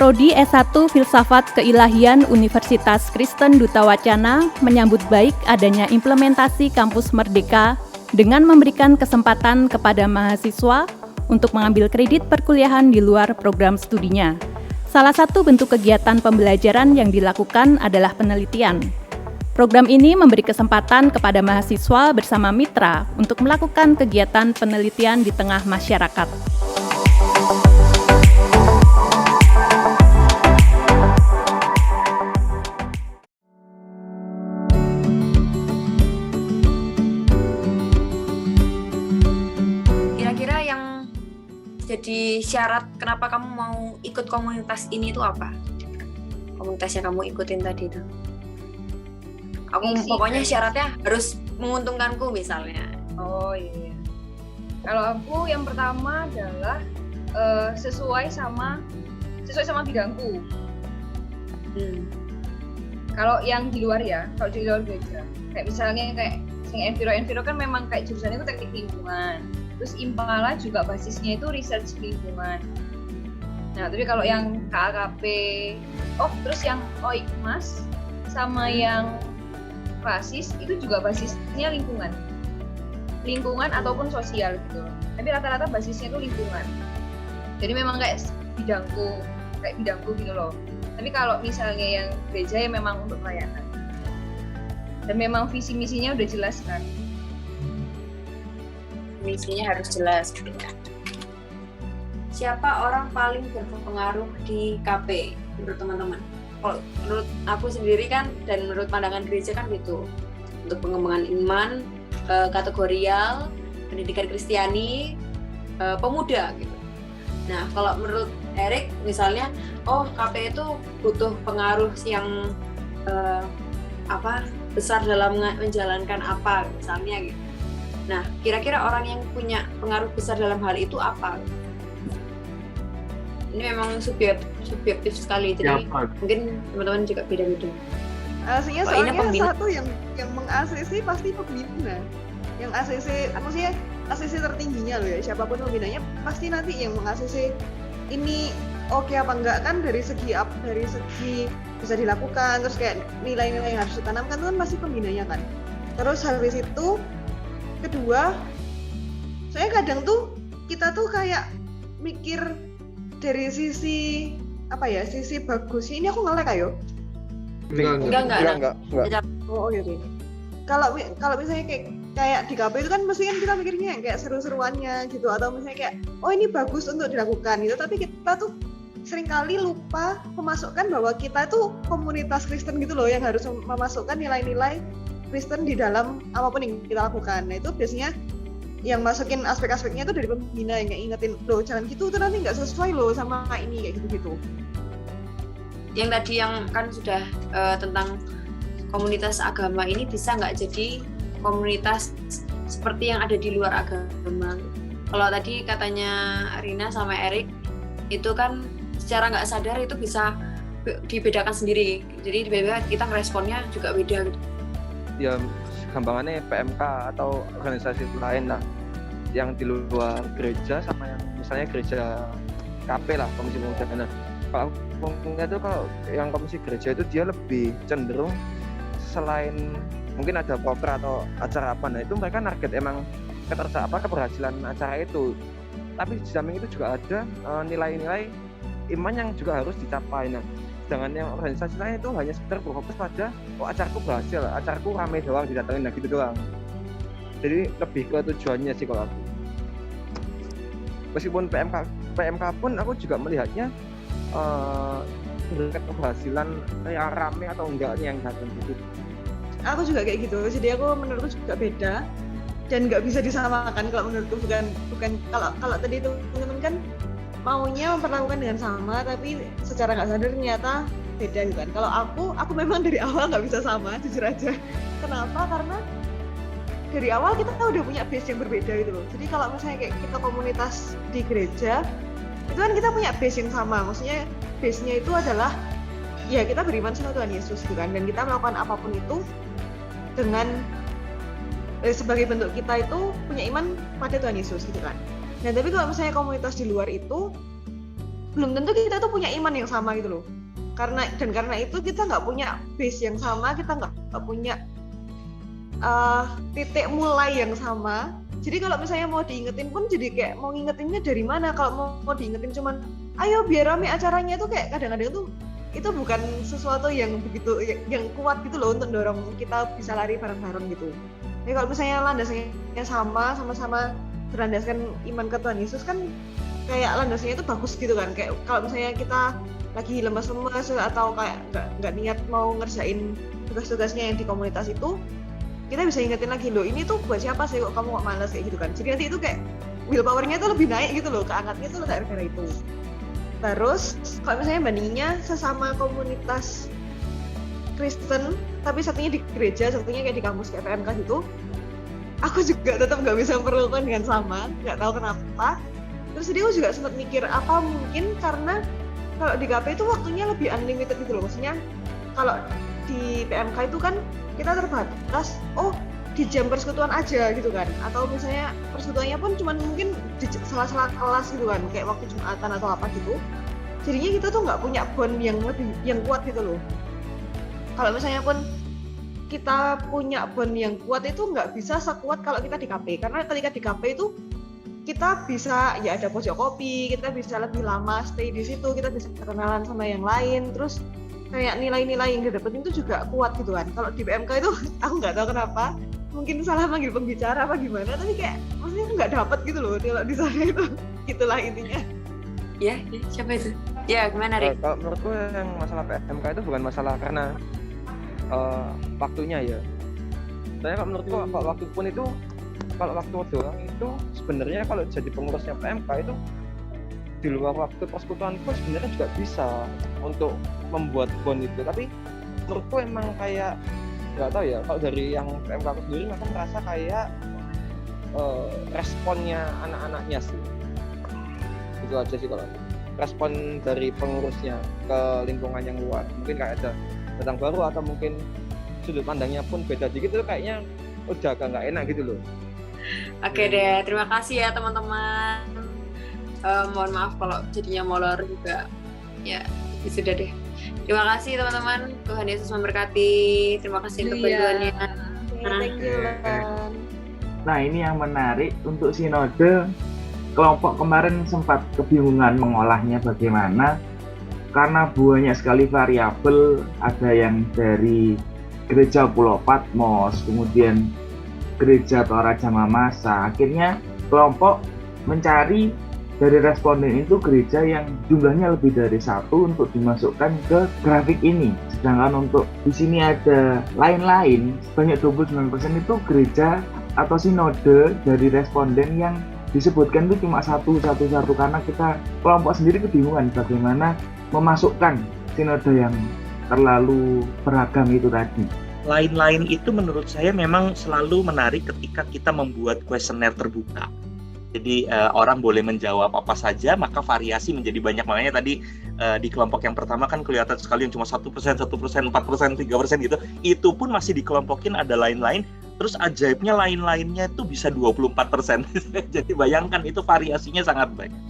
Prodi S1 Filsafat Keilahian Universitas Kristen Duta Wacana menyambut baik adanya implementasi Kampus Merdeka dengan memberikan kesempatan kepada mahasiswa untuk mengambil kredit perkuliahan di luar program studinya. Salah satu bentuk kegiatan pembelajaran yang dilakukan adalah penelitian. Program ini memberi kesempatan kepada mahasiswa bersama mitra untuk melakukan kegiatan penelitian di tengah masyarakat. Kira-kira yang jadi syarat kenapa kamu mau ikut komunitas ini itu apa? Komunitas yang kamu ikutin tadi itu. Pokoknya syaratnya harus menguntungkanku misalnya. Oh iya. Kalau aku yang pertama adalah sesuai sama bidangku. Kalau yang di luar ya, kalau di luar gereja, kayak misalnya kayak enviro kan memang kayak jurusannya itu teknik lingkungan. Terus Impala juga basisnya itu research lingkungan. Nah, tapi kalau yang KAKP, terus yang OIKMAS sama yang basis itu juga basisnya lingkungan ataupun sosial gitu. Tapi rata-rata basisnya itu lingkungan. Jadi memang kayak bidangku gitu loh. Tapi kalau misalnya yang gereja ya memang untuk pelayanan. Dan memang visi misinya udah jelas kan. Misinya harus jelas gitu ya. Siapa orang paling berpengaruh di KP menurut teman-teman? Kalau menurut aku sendiri kan dan menurut pandangan gereja kan gitu, untuk pengembangan iman, kategorial, pendidikan Kristiani, pemuda gitu. Nah kalau menurut Erik misalnya, KP itu butuh pengaruh yang besar dalam menjalankan apa misalnya gitu. Nah kira-kira orang yang punya pengaruh besar dalam hal itu apa? Ini memang subjektif sekali, jadi mungkin teman-teman juga beda-beda. Aslinya soalnya satu yang meng-ACC pasti pembina. Yang ACC, maksudnya ACC tertingginya loh ya, siapapun pembinanya pasti nanti yang meng-ACC ini oke apa enggak kan dari segi bisa dilakukan, terus kayak nilai-nilai yang harus ditanamkan itu kan pasti pembinanya kan. Terus habis itu kedua, soalnya kadang tuh kita tuh kayak mikir dari sisi sisi bagus. Ini aku nge-lag ayo. Enggak. Oh gitu. Kalau misalnya kayak di KP itu kan mesti kan kita mikirnya kayak seru-seruannya gitu, atau misalnya kayak ini bagus untuk dilakukan gitu, tapi kita tuh seringkali lupa memasukkan bahwa kita tuh komunitas Kristen gitu loh, yang harus memasukkan nilai-nilai Kristen di dalam apapun yang kita lakukan. Nah itu biasanya yang masukin aspek-aspeknya itu dari pembina, yang ingetin loh jangan gitu tuh nanti nggak sesuai loh sama ini kayak gitu-gitu. Yang tadi yang kan sudah tentang komunitas agama ini bisa nggak jadi komunitas seperti yang ada di luar agama. Kalau tadi katanya Rina sama Erik itu kan secara nggak sadar itu bisa dibedakan sendiri, jadi tiba-tiba kita responnya juga beda gitu. Ya gampangannya PMK atau organisasi lain lah yang di luar gereja sama yang misalnya gereja KP lah, komisi pemuda. Nah kalau yang komisi gereja itu dia lebih cenderung selain mungkin ada proker atau acara apa, nah itu mereka target emang keberhasilan acara itu, tapi di samping itu juga ada nilai-nilai iman yang juga harus dicapai. Nah sedangkan yang organisasi lain itu hanya sekedar berfokus pada acaraku berhasil, acaraku ramai doang didatengin, nah gitu doang. Jadi lebih ke tujuannya sih kalau aku. Meskipun PMK pun aku juga melihatnya keberhasilan yang ramai atau enggaknya yang datang gitu. Aku juga kayak gitu, jadi menurutku juga beda dan nggak bisa disamakan. Kalau menurutku bukan kalau tadi itu teman-teman kan maunya memperlakukan dengan sama, tapi secara nggak sadar ternyata beda gitu kan. Kalau aku memang dari awal nggak bisa sama, jujur aja. Kenapa? Karena dari awal kita udah punya base yang berbeda gitu loh. Jadi kalau misalnya kayak kita komunitas di gereja, itu kan kita punya base yang sama. Maksudnya base-nya itu adalah ya kita beriman sama Tuhan Yesus gitu kan, dan kita melakukan apapun itu dengan sebagai bentuk kita itu punya iman pada Tuhan Yesus gitu kan. Nah tapi kalau misalnya komunitas di luar itu belum tentu kita tuh punya iman yang sama gitu loh. Karena itu kita nggak punya base yang sama, kita nggak punya titik mulai yang sama. Jadi kalau misalnya mau diingetin pun jadi kayak mau ngingetinnya dari mana. Kalau mau diingetin cuman ayo biar rame acaranya tuh kayak kadang-kadang tuh itu bukan sesuatu yang begitu yang kuat gitu loh untuk dorong kita bisa lari bareng-bareng gitu. Jadi kalau misalnya landasnya sama-sama berlandaskan iman ke Tuhan Yesus kan kayak landasnya itu bagus gitu kan. Kayak kalau misalnya kita lagi lemas-lemas atau kayak nggak niat mau ngerjain tugas-tugasnya yang di komunitas itu, kita bisa ingetin lagi loh ini tuh buat siapa sih kok kamu kok malas kayak gitu kan. Jadi nanti itu kayak willpower-nya tuh lebih naik gitu loh, keangkatnya tuh gara-gara itu. Terus kalau misalnya bandinginnya sesama komunitas Kristen tapi satunya di gereja, satunya kayak di kampus kayak PMK gitu, aku juga tetap nggak bisa memperlakukan dengan sama, nggak tahu kenapa. Terus jadi aku juga sempat mikir apa mungkin karena kalau di KP itu waktunya lebih unlimited gitu loh, maksudnya kalau di PMK itu kan kita terbatas di jam persekutuan aja gitu kan, atau misalnya persekutuannya pun cuma mungkin di sela-sela kelas gitu kan, kayak waktu Jumatan atau apa gitu. Jadinya kita tuh nggak punya bond yang kuat gitu loh. Kalau misalnya pun kita punya bond yang kuat itu nggak bisa sekuat kalau kita di KP, karena ketika di KP itu kita bisa ya ada pojok kopi, kita bisa lebih lama stay di situ, kita bisa kenalan sama yang lain, terus kayak nilai-nilai yang didapetin itu juga kuat gitu kan. Kalau di PMK itu aku nggak tahu kenapa, mungkin salah manggil pembicara apa gimana, tapi kayak maksudnya nggak dapet gitu loh kalau di sana itu. Gitulah intinya. Ya, siapa itu? Ya, gimana Rik? Kalau menurutku yang masalah PMK itu bukan masalah karena waktunya ya. Soalnya kalau menurutku kalau waktu doang itu sebenarnya kalau jadi pengurusnya PMK itu di luar waktu persekutuan pun sebenarnya juga bisa untuk membuat bond itu. Tapi menurutku emang kayak nggak tahu ya, kalau dari yang PMK aku sendiri aku merasa kayak responnya anak-anaknya sih. Itu aja sih kalau respon dari pengurusnya ke lingkungan yang luar. Mungkin kayak ada datang baru atau mungkin sudut pandangnya pun beda dikit, itu kayaknya udah agak nggak enak gitu loh. Oke deh, terima kasih ya teman-teman. Mohon maaf kalau jadinya molor juga. Ya, sudah deh. Terima kasih teman-teman. Tuhan Yesus memberkati. Terima kasih untuk bantuannya. Thank you, Lan. Nah, ini yang menarik untuk sinode. Kelompok kemarin sempat kebingungan mengolahnya bagaimana, karena banyak sekali variabel. Ada yang dari gereja Pulau Patmos, kemudian gereja Toraja Mamasa. Akhirnya kelompok mencari dari responden itu gereja yang jumlahnya lebih dari satu untuk dimasukkan ke grafik ini. Sedangkan untuk di sini ada lain-lain, sebanyak 29% itu gereja atau sinode dari responden yang disebutkan itu cuma satu, karena kita kelompok sendiri kebingungan bagaimana memasukkan sinode yang terlalu beragam itu tadi. Lain-lain itu menurut saya memang selalu menarik ketika kita membuat kuesioner terbuka. Jadi orang boleh menjawab apa saja, maka variasi menjadi banyak. Makanya tadi di kelompok yang pertama kan kelihatan sekali yang cuma 1%, 4%, 3% gitu. Itu pun masih dikelompokin ada lain-lain. Terus ajaibnya lain-lainnya itu bisa 24%. Jadi bayangkan itu variasinya sangat banyak.